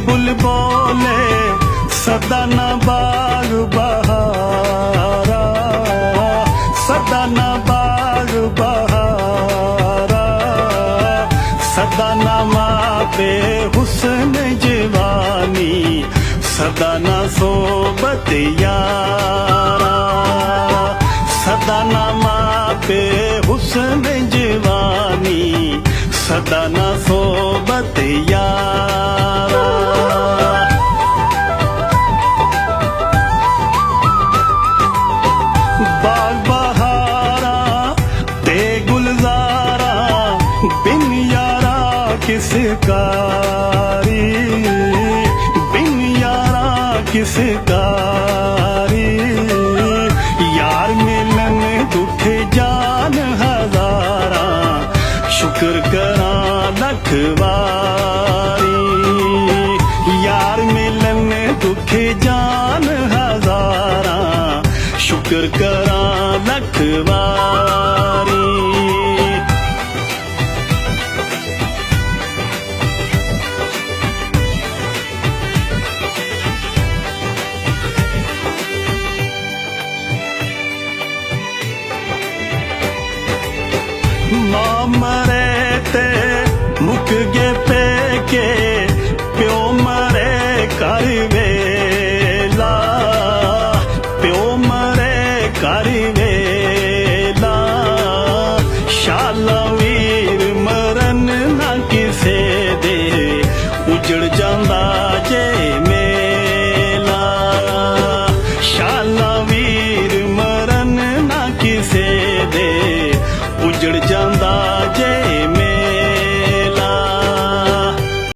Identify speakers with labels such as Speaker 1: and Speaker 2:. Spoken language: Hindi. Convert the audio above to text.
Speaker 1: बुल बोले सदा न बाग बहारा, सदा न बाग बहारा, सदा न मापे हुस्न जवानी, सदा न सोबत यारा, सदा न मापे हुस्न जवानी, सदा न सोबत यारा। बाग बहारा ते गुलजारा बिन यारा किस कारी, बिन यारा किस कारी, यार मिलन दुख जान हजारा, शुक्र करा लख वारी, यार मिलन दुख जान हजारा, शुक्र करा लख वारी। मां मरे ते मुक गए पेके, प्यो मरे कर वेला, प्यो मरे कर वेला, शाला